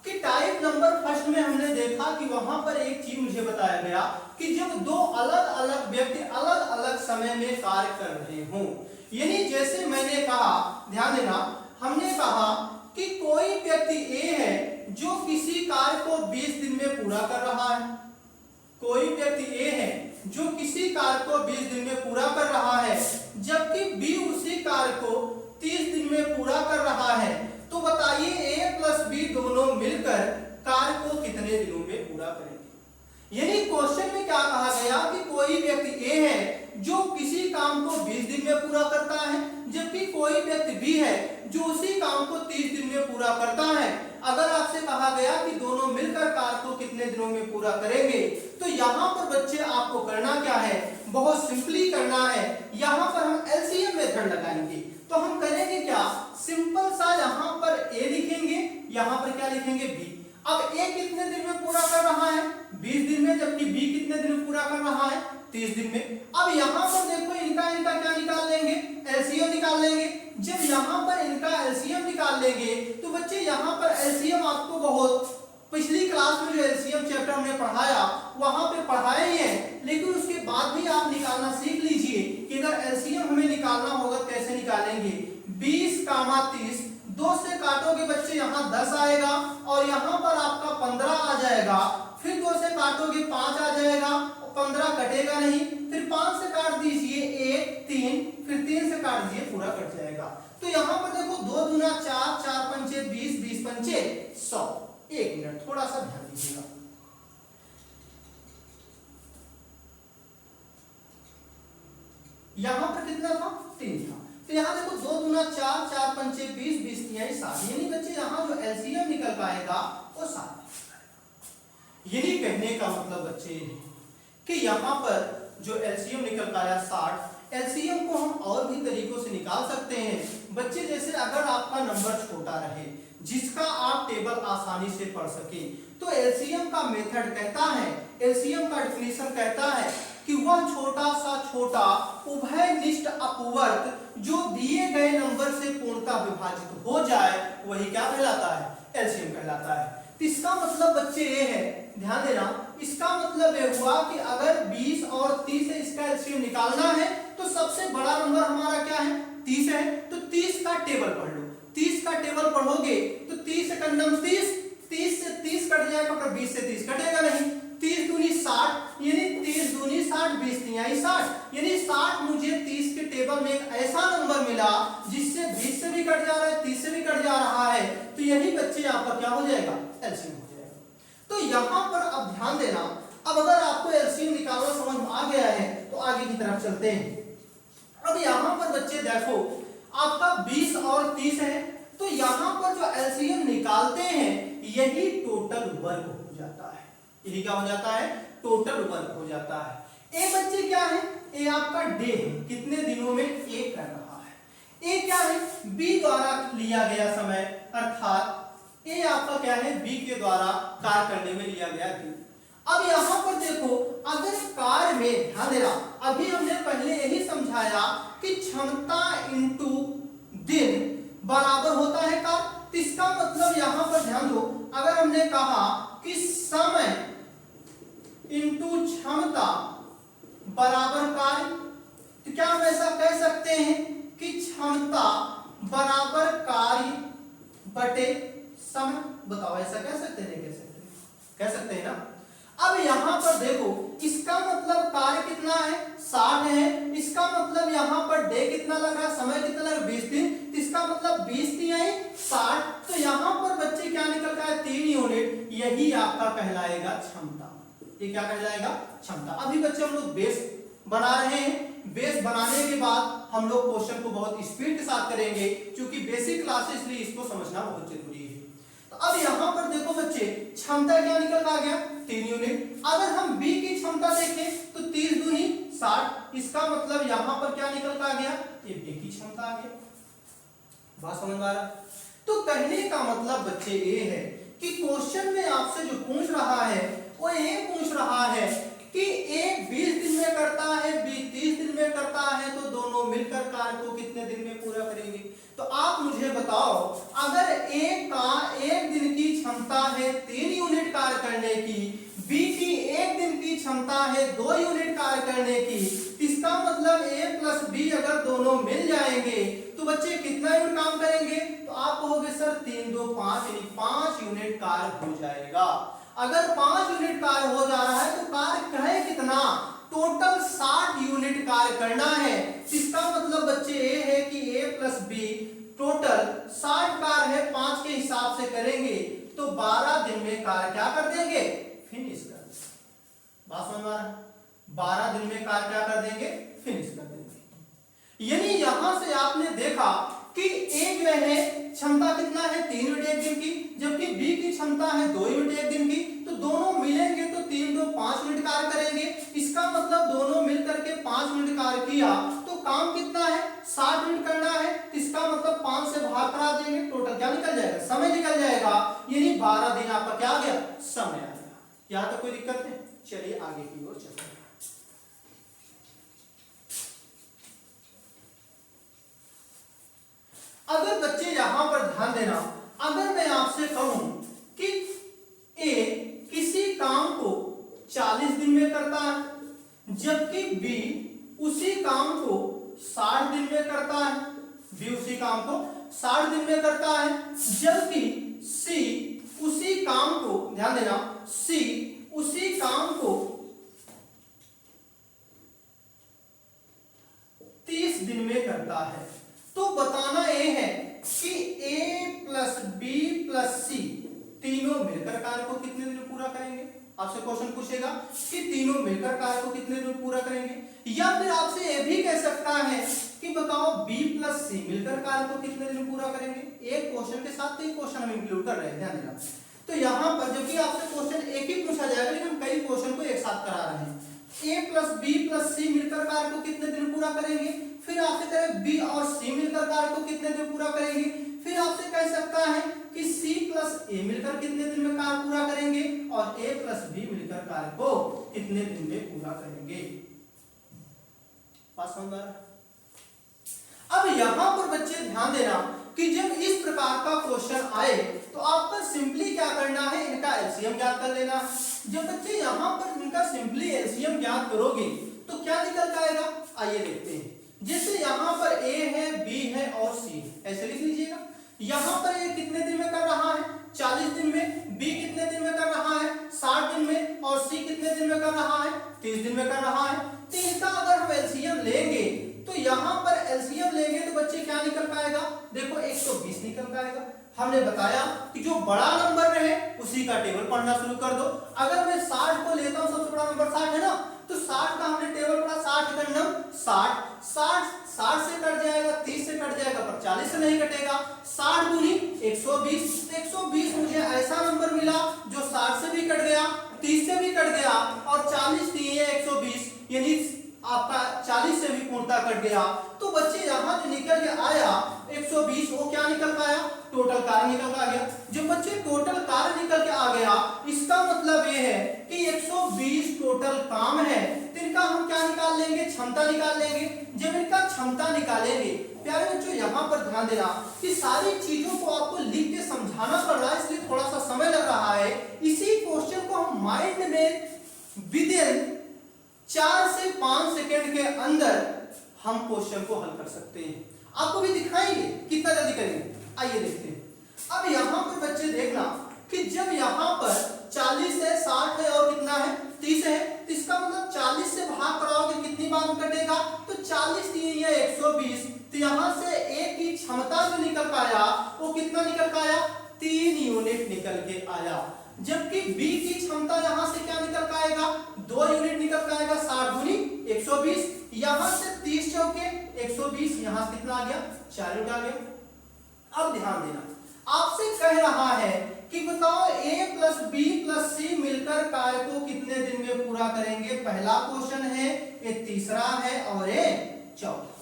कि टाइप नंबर फर्स्ट में हमने देखा कि वहां पर एक चीज मुझे बताया गया कि जब दो अलग अलग व्यक्ति अलग अलग समय में कार्य कर रहे हों, यानी जैसे मैंने कहा, ध्यान देना, हमने कहा कि कोई व्यक्ति ए है जो किसी कार्य को 20 दिन में पूरा कर रहा है, कोई व्यक्ति ए है जो किसी कार्य को 20 दिन में पूरा कर रहा है, जबकि बी उसी कार्य को 30 दिन में पूरा कर रहा है। तो बताइए ए प्लस बी दोनों मिलकर कार्य को कितने दिनों में पूरा करेंगे। यानी क्वेश्चन में क्या कहा गया कि कोई व्यक्ति ए है जो किसी काम को 20 दिन में पूरा करता है, जबकि कोई व्यक्ति बी है जो उसी काम को 30 दिन में पूरा करता है। अगर आपसे कहा गया कि दोनों मिलकर कार्य को कितने दिनों में पूरा करेंगे, तो यहाँ पर बच्चे आपको करना क्या है, बहुत सिंपली करना है। यहाँ पर हम एलसीएम मेथड लगाएंगे। तो हम करेंगे क्या, सिंपल सा यहाँ पर ए लिखेंगे, यहाँ पर क्या लिखेंगे बी। अब ए कितने दिन में पूरा कर रहा है, 20 दिन में, जबकि बी कितने दिन में पूरा कर रहा है, 30 दिन में। अब यहाँ पर देखो इनका क्या निकाल लेंगे, एलसीएम निकाल लेंगे। जब यहाँ पर इनका एलसीएम निकाल लेंगे तो बच्चे यहाँ पर एलसीएम आपको बहुत पिछली क्लास में जो एलसीएम चैप्टर हमने पढ़ाया वहां पे पढ़ाए ही है, लेकिन उसके बाद भी आप निकालना सीख लीजिए कि अगर एलसीएम हमें निकालना होगा कैसे निकालेंगे। 20, 30, 2 से काटोगे बच्चे यहाँ 10 आएगा और यहाँ पर आपका 15 आ जाएगा, फिर 2 से काटोगे 5 आ जाएगा, 15 कटेगा नहीं, फिर 5 से काट दीजिए 1, 3, फिर 3 से काट दीजिए, पूरा कट जाएगा। तो यहाँ पर देखो 2 दूना 4, 4 पंचे 20, 20 पंचे 100। एक मिनट थोड़ा सा ध्यान दीजिएगा। यहाँ पर कितना था 3 था। तो यहाँ देखो 2 दूना 4, 4 पंचे 20, 20 तिहाई 60, यानी बच्चे यहाँ जो एलसीएम निकल पाएगा वो 60। यानी कहने का मतलब बच्चे कि यहाँ पर जो एलसीएम निकल पाया 60, एलसीएम को हम और भी तरीकों से निकाल सकते हैं बच्चे। जैसे अगर आपका नंबर छोटा रहे जिसका आप टेबल आसानी से पढ़ सके, तो एलसीएम का मेथड कहता है, एलसीएम का डेफिनेशन कहता है कि वह छोटा सा छोटा उभयनिष्ठ अपवर्त जो दिए गए नंबर से पूर्णतः विभाजित हो जाए वही क्या कहलाता है, एलसीएम कहलाता है। तो इसका मतलब बच्चे ये है, ध्यान देना, इसका मतलब ये हुआ कि अगर 20 और 30 है, इसका एलसीएम निकालना है तो सबसे बड़ा नंबर हमारा क्या है 30 है। तो 30 का टेबल पढ़ लो, 30 का टेबल पढ़ोगे तो 30 सेकंड 30, 30 से 30 कट जाएगा पर 20 से 30 कटेगा नहीं। 30 दूनी 60, यानी 30 दूनी 60, 20 तिहाई 60, यानी 60 मुझे 30 के टेबल में एक ऐसा नंबर मिला जिससे 20 से भी कट जा रहा है, 30 से भी कट जा रहा है। तो यही बच्चे आपका क्या हो जाएगा, एलसीएम हो जाएगा। तो यहाँ पर अब ध्यान देना, अब अगर आपको एलसीएम निकालना समझ में आ गया है तो आगे की तरफ चलते हैं। अब यहाँ पर बच्चे देखो आपका 20 और 30 है, तो यहाँ पर जो एलसीएम निकालते हैं यही टोटल वर्ग हो जाता है। यही क्या हो जाता है, टोटल वर्ग हो जाता है। ए बच्चे क्या है, ए आपका डे है, कितने दिनों में ए कर रहा है। ए क्या है, बी द्वारा लिया गया समय, अर्थात ए आपका क्या है, बी के द्वारा कार्य करने में लिया गया दिन। अब यहाँ पर देखो अगर कार्य में ध्यान देना, अभी हमने पहले यही समझाया कि क्षमता इंटू दिन बराबर होता है कार्य। तो इसका मतलब यहाँ पर ध्यान दो, अगर हमने कहा कि समय इंटू क्षमता बराबर कार्य, तो क्या हम ऐसा कह सकते हैं कि क्षमता बराबर कार्य बटे समय। बताओ ऐसा कह सकते हैं, कह सकते हैं, कह सकते हैं ना। अब यहाँ पर देखो इसका मतलब कार्य कितना है 60 है, इसका मतलब यहाँ पर डे कितना लग रहा है, समय कितना लग रहा है 20 दिन, तो इसका मतलब 20 तिहाई 60। तो यहाँ पर बच्चे क्या निकल रहा है 3 यूनिट, यही आपका कहलाएगा क्षमता। ये क्या कहलाएगा, क्षमता। अभी बच्चे हम लोग बेस बना रहे हैं, बेस बनाने के बाद हम लोग क्वेश्चन को बहुत स्पीड के साथ करेंगे क्योंकि बेसिक क्लास है, इसलिए इसको समझना बहुत जरूरी है। तो अब यहाँ पर देखो बच्चे क्षमता क्या निकल आ गया 3 यूनिट। अगर हम बी की क्षमता देखें तो 30 दूनी 60, इसका मतलब यहाँ पर क्या निकल आ गया, ये बी की क्षमता आ गया। बात समझ में आ रहा। तो कहने का मतलब बच्चे ये है कि क्वेश्चन में आपसे जो पूछ रहा है वो ये पूछ रहा है कि ए 20 दिन में करता है, बी 30 दिन में करता है, तो दोनों मिलकर कार्य को कितने दिन में पूरा करेंगे। तो आप मुझे बताओ, अगर ए का 1 दिन की क्षमता है 3 यूनिट कार्य करने की, बी की 1 दिन की क्षमता है 2 यूनिट कार्य करने की, इसका मतलब ए प्लस बी अगर दोनों मिल जाएंगे तो बच्चे कितना यूनिट काम करेंगे। तो आप कहोगे सर 3 2 5 यानी 5 यूनिट कार्य हो जाएगा। अगर 5 यूनिट कार्य हो जा रहा है तो कार्य कहे कितना, टोटल 60 यूनिट कार्य करना है। इसका मतलब बच्चे ये है कि ए प्लस बी टोटल 60 कार्य है, 5 के हिसाब से करेंगे तो 12 दिन में कार्य क्या कर देंगे, फिनिश कर देंगे। बात समझ में आ रहा है, 12 दिन में कार्य क्या कर देंगे, फिनिश कर देंगे। यानी यहां से आपने देखा कि ए जो है क्षमता कितना है 3 यूनिट 1 दिन की, जबकि बी की क्षमता है 2 यूनिट 1 दिन की, तो दोनों मिलेंगे तो 3 2 5 यूनिट कार्य करेंगे। इसका मतलब दोनों मिलकर के 5 यूनिट कार्य किया तो काम कितना है 60 यूनिट करना है। इसका मतलब 5 से भाग करा देंगे, टोटल क्या निकल जाएगा, समय निकल जाएगा। यानी 12 दिन आपका क्या आ गया, समय आ गया। यहां तक कोई दिक्कत है, चलिए आगे की ओर चलते हैं। अगर बच्चे यहां पर ध्यान देना, अगर मैं आपसे कहूं कि ए किसी काम को 40 दिन में करता है जबकि बी उसी काम को 60 दिन में करता है, बी उसी काम को 60 दिन में करता है, जबकि सी उसी काम को, ध्यान देना, सी उसी काम को 30 दिन में करता है। तो बताना यह है कि A प्लस बी प्लस सी तीनों मिलकर कार्य को कितने दिन में पूरा करेंगे। आपसे क्वेश्चन पूछेगा कि तीनों मिलकर कार्य को कितने दिन में पूरा करेंगे, या फिर आपसे ये भी कह सकता है कि बताओ b प्लस सी मिलकर कार्य को कितने दिन में पूरा करेंगे। एक क्वेश्चन के साथ तीन क्वेश्चन हम इंक्लूड कर रहे हैं, ध्यान देना। तो यहाँ पर जबकि आपसे क्वेश्चन एक ही पूछा जाएगा लेकिन हम कई क्वेश्चन को एक साथ करा रहे हैं। a प्लस बी प्लस सी मिलकर कार्य को कितने दिन में पूरा करेंगे, फिर आपसे कहे b और c मिलकर कार्य को कितने दिन में पूरा करेंगे, फिर आपसे कह सकता है कि c प्लस a मिलकर कितने दिन में कार्य पूरा करेंगे और a प्लस b मिलकर कार्य को कितने दिन में पूरा करेंगे। पास समझ आ रहा है? अब यहाँ पर बच्चे ध्यान देना कि जब इस प्रकार का क्वेश्चन आए तो आपको सिंपली क्या करना है, इनका एलसीएम ज्ञात कर लेना। जब बच्चे यहाँ पर इनका सिंपली एलसीएम ज्ञात करोगे तो क्या निकल आएगा, आइए देखते हैं। जैसे यहाँ पर a है, b है और c है, ऐसे लिख लीजिएगा। यहाँ पर a कितने दिन में कर रहा है, 40 दिन में, b कितने दिन में कर रहा है, 60 दिन में, और c कितने दिन में कर रहा है, 30 दिन में कर रहा है। तो इनका अगर हम एलसीएम लेंगे तो यहाँ पर एलसीएम लेंगे तो बच्चे क्या निकल पाएगा, देखो 120 निकल पाएगा। हमने बताया कि जो बड़ा नंबर रहे उसी का टेबल पढ़ना शुरू कर दो। अगर मैं 60 को लेता हूं, सबसे बड़ा नंबर 60 है ना, तो 60 का हमने टेबल पढ़ा, 60 एकम 60, 60 से कट जाएगा, 30 से कट जाएगा पर 40 से नहीं कटेगा। 60 दूनी 120, 120 मुझे ऐसा नंबर मिला जो 60 से भी कट गया, 30 से भी कट गया और 40 दिए 120, यानी आपका 40 से भी पूर्णता कट गया। तो बच्चे यहाँ जो निकल के आया 120, वो क्या निकल पाया, टोटल कार्य निकल के आ गया। जब बच्चे टोटल कार्य निकल के आ गया, इसका मतलब ये है कि 120 टोटल काम है, तो इनका हम क्या निकाल लेंगे, क्षमता निकाल लेंगे। जब इनका क्षमता निकालेंगे, प्यारे बच्चों यहाँ पर ध्यान देना कि सारी चीजों को आपको लिख के समझाना पड़ रहा है, इसलिए थोड़ा सा समय लग रहा है। इसी क्वेश्चन को हम माइंड में विदिन 4 से 5 सेकंड के अंदर हम क्वेश्चन को हल कर सकते हैं। आपको भी दिखाएंगे कितना जल्दी करेंगे, आइए देखते हैं। अब यहाँ पर बच्चे देखना कि जब यहाँ पर 40 है, 60 है और कितना है, 30 है, तो इसका मतलब 40 से भाग कराओगे कितनी बार कटेगा, तो 40 3 या 120। तो यहाँ से ए की क्षमता जो निकल पाया वो कितना निकल पाया, 3 यूनिट निकल के आया। जबकि बी की क्षमता यहाँ से क्या निकल पाएगा, 2 यूनिट निकल पाएगा, 60 दूनी 120, यहाँ से 30 चौके 120, यहाँ से कितना आ गया, 4 यूनिट आ गया। अब ध्यान देना, आपसे कह रहा है कि बताओ a प्लस बी प्लस सी मिलकर कार्य को कितने दिन में पूरा करेंगे। पहला क्वेश्चन है, ये तीसरा है और ये चौथा।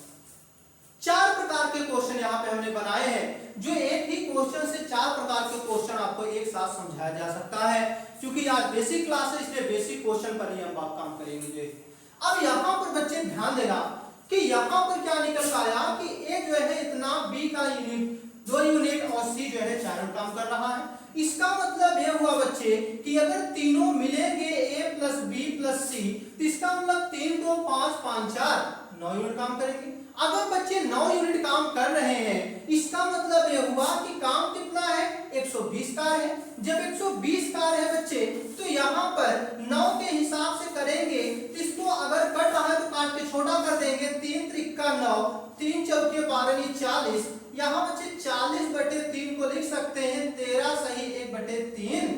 4 प्रकार के क्वेश्चन यहाँ पे हमने बनाए हैं, जो एक ही क्वेश्चन से 4 प्रकार के क्वेश्चन आपको एक साथ समझाया जा सकता है। क्योंकि आज बेसिक क्लास है, इसलिए बेसिक क्वेश्चन पर ही हम बात काम करेंगे। अब यहाँ पर बच्चे ध्यान देना कि यहाँ पर क्या निकल आया कि a जो है इतना, b का यूनिट 2 यूनिट और c जो है 4 यूनिट काम कर रहा है। इसका मतलब यह हुआ बच्चे कि अगर तीनों मिलेंगे a प्लस बी प्लस सी, तो इसका मतलब 3 2 5 5 4 9 यूनिट काम करेंगे। अगर बच्चे 9 यूनिट काम कर रहे हैं, इसका मतलब यह हुआ कि काम कितना है, 120 कार्य है। जब 120 कार्य है बच्चे, तो यहाँ पर 9 के हिसाब से करेंगे, तो इसको अगर कट रहा है तो काट के छोटा कर देंगे, 3 त्रिका 9, 3 चौके 12 40। यहाँ बच्चे 40/3 को लिख सकते हैं 13 सही 1/3।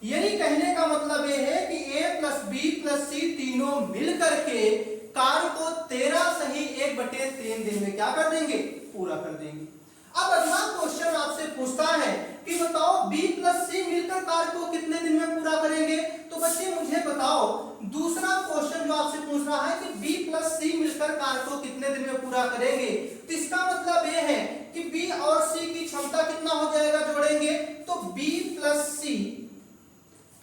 यानी कहने का मतलब यह है कि a प्लस बी प्लस सी तीनों मिल करके कार्य को 13 सही 1/3 दिन में क्या कर देंगे, पूरा कर देंगे। अब अगला क्वेश्चन आपसे पूछता है कि बताओ b प्लस सी मिलकर कार्य को कितने दिन में पूरा करेंगे। तो बच्चे मुझे बताओ, दूसरा क्वेश्चन जो आपसे पूछ रहा है कि b प्लस सी मिलकर कार्य को कितने दिन में पूरा करेंगे, तो इसका मतलब यह है कि b और c की क्षमता कितना हो जाएगा, जोड़ेंगे तो b प्लस सी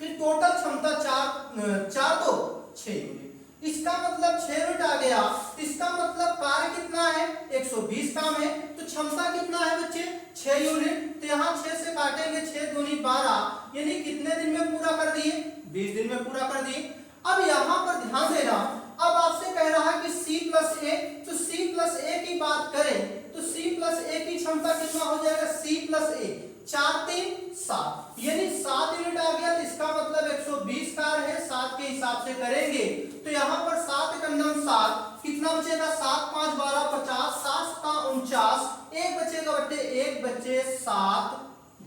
फिर टोटल क्षमता 4 तो 6 यूनिट। इसका मतलब 6 यूनिट आ गया। इसका मतलब कार्य कितना है, 120 काम है, तो क्षमता कितना है बच्चे, 6 यूनिट। तो यहाँ 6 से काटेंगे, 6 दूनी 12, यानी कितने दिन में पूरा कर दिए, 20 दिन में पूरा कर दिए। अब यहाँ पर ध्यान देना, अब आपसे कह रहा है कि c प्लस a, तो c प्लस a की बात करें तो c प्लस a की क्षमता कितना हो जाएगा, c प्लस a 4 3 7, यानी 7 यूनिट आ गया। तो इसका मतलब 120 कार्य है, 7 के हिसाब से करेंगे तो यहाँ पर 7 एकम 7, कितना बचेगा, 7 5 12 50, 7 का 49, एक बचेगा बच्चे, एक बच्चे 7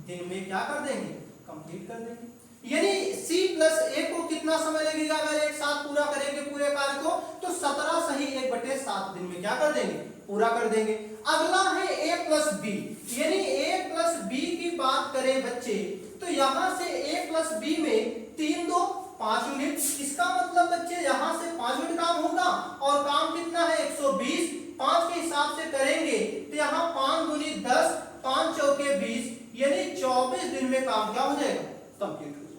दिन में क्या कर देंगे, कंप्लीट कर देंगे। यानी C प्लस A को कितना समय लगेगा अगर एक साथ पूरा करेंगे पूरे कार्य को, तो 17 सही 1/7 दिन में क्या कर देंगे, पूरा कर देंगे। अगला है A प्लस B, यानी A प्लस B की बात करें बच्चे, तो यहां से A प्लस B में 3 2 5 यूनिट, इसका मतलब बच्चे यहां से 5 यूनिट काम होगा और काम कितना है 120, 5 के हिसाब से करेंगे तो यहाँ 5 दूनी 10, 5 चौके 20, यानी 24 दिन में काम क्या हो जाएगा, कंप्लीट हो जाएगा।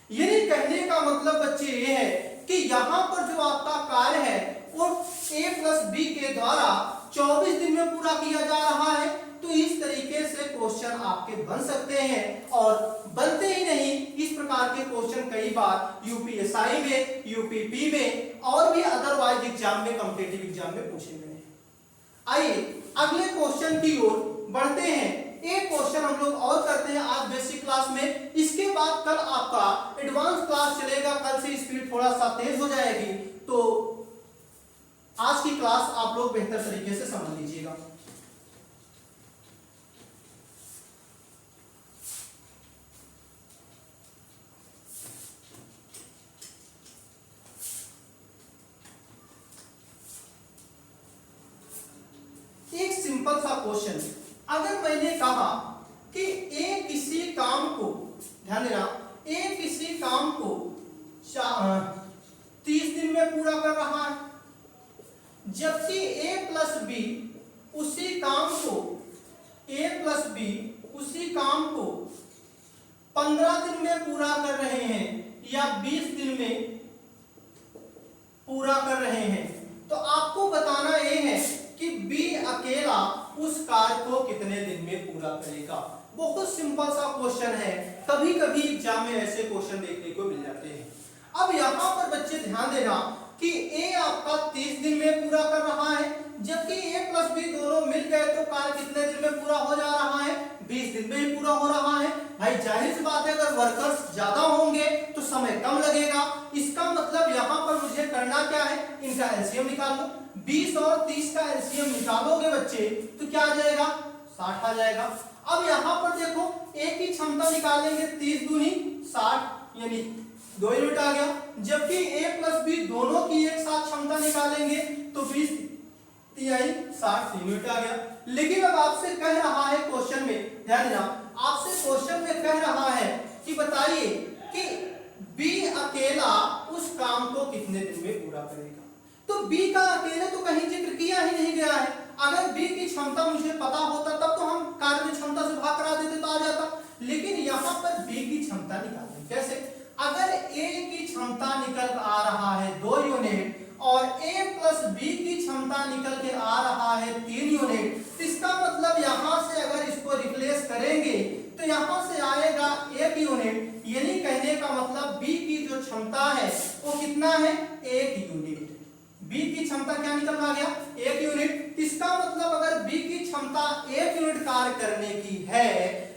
यानी कहने का मतलब बच्चे ये है कि यहाँ पर जो आपका कार्य है वो A प्लस B के द्वारा 24 दिन में पूरा किया जा रहा है। तो इस तरीके से क्वेश्चन आपके बन सकते हैं और बनते ही नहीं, इस प्रकार के क्वेश्चन कई बार यूपीएसआई में, यूपीपी में और भी अदरवाइज एग्जाम में, कॉम्पिटिटिव एग्जाम में पूछे गए हैं। आइए अगले क्वेश्चन की ओर बढ़ते हैं। एक क्वेश्चन हम लोग और करते हैं आज बेसिक क्लास में, इसके बाद कल आपका एडवांस क्लास चलेगा, कल से स्पीड थोड़ा सा तेज हो जाएगी, तो आज की क्लास आप लोग बेहतर तरीके से समझ लीजिएगा। एक सिंपल सा क्वेश्चन, अगर मैंने कहा कि ए किसी काम को, ध्यान देना, ए किसी काम को 30 दिन में पूरा कर रहा है, जबकि ए प्लस बी उसी काम को, ए प्लस बी उसी काम को 15 दिन में पूरा कर रहे हैं या 20 दिन में पूरा कर रहे हैं, तो आपको बताना यह है कि बी अकेला उस कार्य को कितने दिन में पूरा करेगा। बहुत सिंपल सा क्वेश्चन है, कभी कभी एग्जाम में ऐसे क्वेश्चन देखने को मिल जाते हैं। अब यहाँ पर बच्चे ध्यान देना कि ए आपका 30 दिन में पूरा कर रहा है, जबकि ए प्लस बी दोनों मिल गए तो कार्य कितने दिन में पूरा हो जा रहा है, 20 दिन में ही पूरा हो रहा है। भाई जाहिर सी बात है, अगर वर्कर्स ज्यादा होंगे तो समय कम लगेगा। इसका मतलब यहाँ पर मुझे करना क्या है, इनका एलसीएम निकाल लो। 20 और 30 का एलसीएम निकालोगे बच्चे तो क्या आ जाएगा, 60 आ जाएगा। अब यहाँ पर देखो ए की क्षमता निकालेंगे, 30 दूनी 60 यानी 2 यूनिट आ गया, जबकि ए प्लस बी दोनों की एक साथ क्षमता निकालेंगे तो 20 तिहाई 60 यूनिट आ गया। लेकिन अब आपसे कह रहा है क्वेश्चन में, ध्यान देना, आपसे क्वेश्चन में कह रहा है कि बताइए कि बी अकेला उस काम को कितने दिन में पूरा करेगा। तो बी का अकेले तो कहीं जिक्र किया ही नहीं गया है। अगर बी की क्षमता मुझे पता होता तब तो हम कार्य में क्षमता से भाग करा देते तो आ जाता, लेकिन यहाँ पर बी की क्षमता निकालें कैसे। अगर ए की क्षमता निकल आ रहा है 2 यूनिट और ए प्लस बी की क्षमता निकल के आ रहा है 3 यूनिट, इसका मतलब यहाँ से अगर इसको रिप्लेस करेंगे तो यहाँ से आएगा 1 यूनिट, यानी कहने का मतलब बी की जो क्षमता है वो कितना है, 1 यूनिट। बी की क्षमता क्या निकल आ गया, 1 यूनिट। इसका मतलब अगर बी की क्षमता 1 यूनिट कार्य करने की है,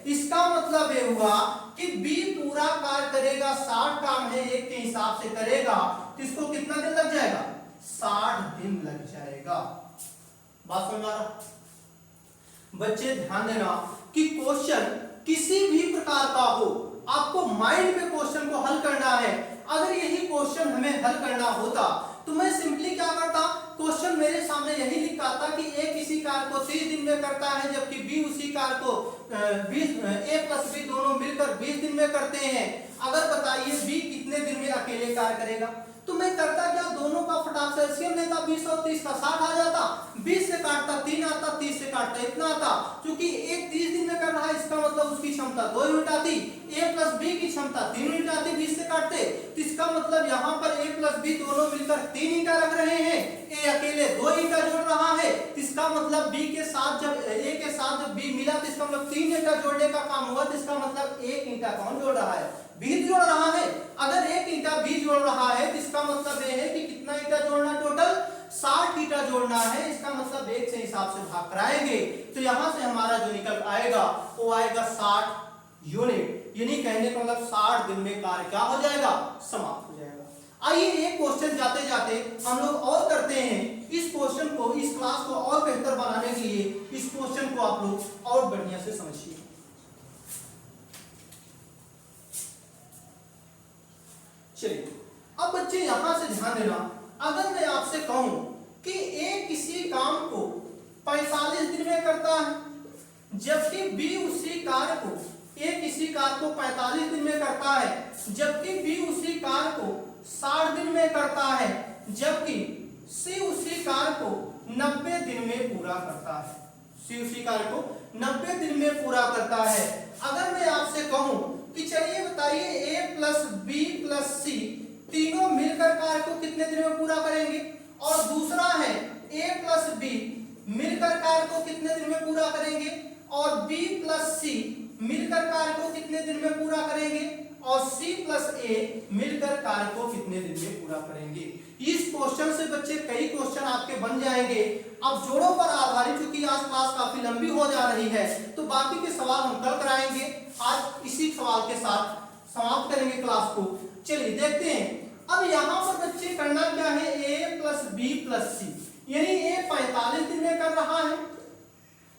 इसका मतलब ये हुआ कि बी पूरा कार्य करेगा, 60 काम है 1 के हिसाब से करेगा, तो इसको कितना दिन लग जाएगा, 60 दिन लग जाएगा। बात समझ आ रहा बच्चे, ध्यान देना कि क्वेश्चन किसी भी प्रकार का हो, आपको माइंड में क्वेश्चन को हल करना है। अगर यही क्वेश्चन हमें हल करना होता तो मैं सिंपली क्या करता, क्वेश्चन मेरे सामने यही लिखा था कि ए किसी कार्य को 30 दिन में करता है, जबकि बी उसी कार्य को ए प्लस बी दोनों मिलकर 20 दिन में करते हैं। अगर बताइए बी कितने दिन में अकेले कार्य करेगा, तो मैं करता क्या, दोनों का फटाक से एलसीएम लेता, 20 और 30 का 60 आ जाता, 20 से काटता 3 आता, 30 से काटता इतना आता। क्योंकि एक 30 दिन में कर रहा है, इसका मतलब उसकी क्षमता 2 यूनिट आती, ए प्लस बी की क्षमता 3 यूनिट आती 20 से काटते, तो इसका मतलब यहाँ पर ए प्लस बी दोनों मिलकर 3 ईंटा रख रहे हैं, ए अकेले 2 ईंटा जोड़ रहा है, इसका मतलब बी के साथ जब ए के साथ जब बी मिला तो इसका मतलब 3 ईंटा जोड़ने का काम हुआ, तो इसका मतलब 1 ईंटा कौन जोड़ रहा है, बी जोड़ रहा है। अगर 1 ईंटा बी जोड़ रहा है तो इसका मतलब ये है कि कितना ईंटा जोड़ना, टोटल 60 ईंटा जोड़ना है। इसका मतलब 1 से हिसाब से भाग कराएंगे तो यहां से हमारा जो निकल आएगा वो आएगा 60 यूनिट, यानी कहने का मतलब 60 दिन में कार्य क्या हो जाएगा, समाप्त हो जाएगा। आइए एक क्वेश्चन जाते जाते हम लोग और करते हैं। इस क्वेश्चन को, इस क्लास को और बेहतर बनाने के लिए इस क्वेश्चन को आप लोग और बढ़िया से समझिए। चलिए अब बच्चे यहाँ से ध्यान देना, अगर मैं आपसे कहूं कि ए किसी काम को 45 दिन में करता है, जबकि बी उसी कार्य को, ए किसी कार्य को 45 दिन में करता है, जबकि बी उसी कार्य को 60 दिन में करता है, जबकि सी उसी कार्य को 90 दिन में पूरा करता है, सी उसी कार्य को 90 दिन में पूरा करता है। अगर मैं आपसे कहूं कि चलिए बताइए ए प्लस बी प्लस सी तीनों मिलकर कार्य को कितने दिन में पूरा करेंगे, और दूसरा है ए प्लस बी मिलकर कार्य को कितने दिन में पूरा करेंगे, और बी प्लस सी मिलकर कार्य को कितने दिन में पूरा करेंगे, और सी प्लस ए मिलकर कार्य को कितने दिन में पूरा करेंगे। इस क्वेश्चन से बच्चे कई क्वेश्चन आपके बन जाएंगे। अब जोड़ों पर आधारित, चूंकि आज क्लास काफी लंबी हो जा रही है तो बाकी के सवाल हम कल कराएंगे, आज इसी सवाल के साथ समाप्त करेंगे क्लास को। चलिए देखते हैं। अब यहाँ पर बच्चे करना क्या है, a प्लस बी प्लस सी, यानी a 45 दिन में कर रहा है,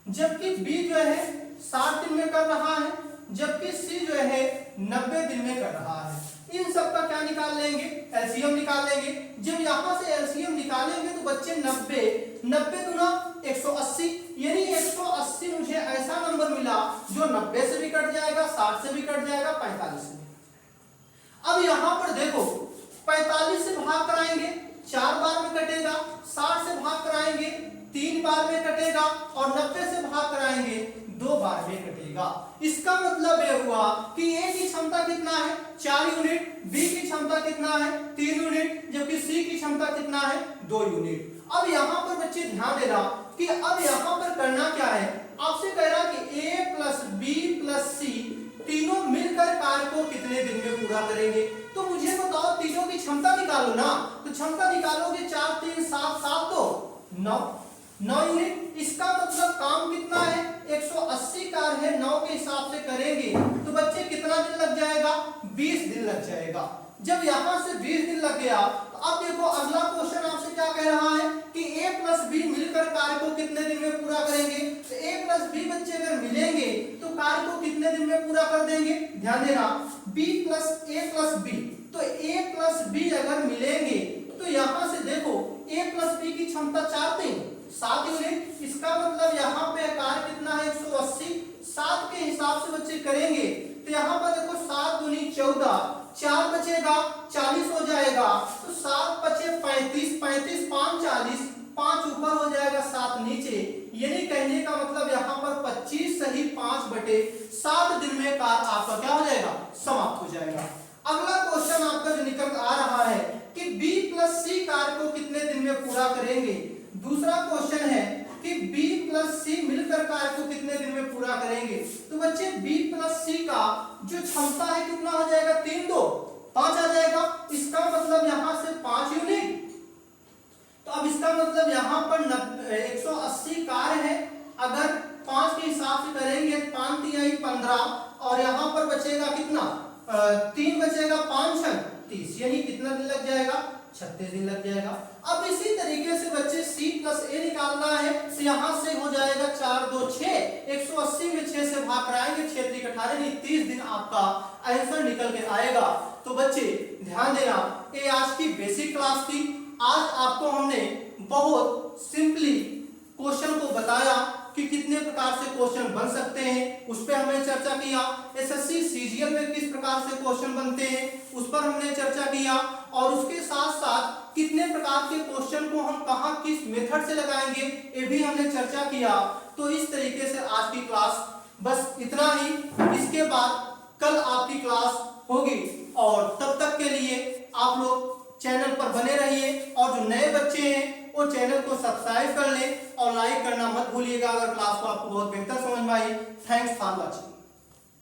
जबकि b जो है 60 दिन में कर रहा है, जबकि c जो है 90 दिन में कर रहा है। इन सब का क्या निकाल लेंगे, एलसीएम निकाल लेंगे। जब यहाँ से एलसीएम निकालेंगे तो बच्चे 90 गुना 180, यानी 180 मुझे ऐसा नंबर मिला जो 90 से भी कट जाएगा, 60 से भी कट जाएगा, 45 से। अब यहाँ पर देखो 45 से भाग कराएंगे 4 बार में कटेगा, 60 से भाग कराएंगे 3 बार में कटेगा, और 90 से भाग कराएंगे 2 बार में कटेगा। इसका मतलब यह हुआ कि ए की क्षमता कितना है, 4 यूनिट, बी की क्षमता कितना है, 3 यूनिट, जबकि सी की क्षमता कितना है, 2 यूनिट। अब यहाँ पर बच्चे ध्यान देना कि अब यहाँ पर करना क्या है, आपसे कह रहा कि ए प्लस बी प्लस सी तीनों मिलकर कार्य को कितने दिन में पूरा करेंगे। तो मुझे बताओ तीनों की क्षमता निकालो ना, तो क्षमता निकालोगे 4 3 7 7 2 9 यूनिट। इसका मतलब काम कितना है, 180 कार्य है, 9 के हिसाब से करेंगे तो बच्चे कितना दिन लग जाएगा, 20 दिन लग जाएगा। जब यहाँ से 20 दिन लग गया तो अब देखो अगला क्वेश्चन आपसे क्या कह रहा है कि a प्लस बी मिलकर कार्य को कितने दिन में पूरा करेंगे। तो a प्लस बी बच्चे अगर मिलेंगे तो कार्य को कितने दिन में पूरा कर देंगे। ध्यान देना, b plus a plus b, तो a प्लस b अगर मिलेंगे तो यहाँ से देखो a प्लस b की क्षमता 4 3 7 यूनिट। इसका मतलब यहाँ पे कार्य कितना है, 180। 7 के हिसाब से बच्चे करेंगे तो यहाँ पर देखो 7 दूनी 14, 4 बचेगा 40 हो जाएगा, तो 7 बचे 35, 35 5 40, 5 ऊपर हो जाएगा 7 नीचे, यानी कहने का मतलब यहाँ पर 25 सही 5/7 दिन में कार्य आपका क्या हो जाएगा, समाप्त हो जाएगा। अगला क्वेश्चन आपका जो निकल आ रहा है कि b प्लस सी कार्य को कितने दिन में पूरा करेंगे। दूसरा क्वेश्चन है कि b प्लस सी मिलकर कार्य को कितने दिन में पूरा करेंगे। तो बच्चे b प्लस सी का जो क्षमता है कितना हो जाएगा, 3 2 5 आ जाएगा। इसका मतलब यहाँ से 5 यूनिट, तो अब इसका मतलब यहाँ पर 180 कार्य है, अगर 5 के हिसाब से करेंगे 5 3 15, और यहाँ पर बचेगा कितना, 3 बचेगा 5 6 30, यानी कितना दिन लग जाएगा, 36 दिन लग जाएगा। अब इसी तरीके से बच्चे c प्लस a निकालना है, तो यहाँ से हो जाएगा 4 2 6, 180 में 6 से भाग कराएंगे, 6 3 18, यानी 30 दिन आपका आंसर निकल के आएगा। तो बच्चे ध्यान देना, ये आज की बेसिक क्लास थी। आज आपको हमने बहुत सिंपली क्वेश्चन को बताया कि कितने प्रकार से क्वेश्चन बन सकते हैं, उस पर हमने चर्चा किया। एसएससी सीजीएल में किस प्रकार से क्वेश्चन बनते हैं उस पर हमने चर्चा किया, और उसके साथ साथ कितने प्रकार के क्वेश्चन को हम कहाँ किस मेथड से लगाएंगे ये भी हमने चर्चा किया। तो इस तरीके से आज की क्लास बस इतना ही। इसके बाद कल आपकी क्लास होगी, और तब तक के लिए आप लोग चैनल पर बने रहिए, और जो नए बच्चे हैं वो चैनल को सब्सक्राइब कर लें और लाइक करना मत भूलिएगा अगर क्लास को आपको बहुत बेहतर समझ में आई। Thanks for watching.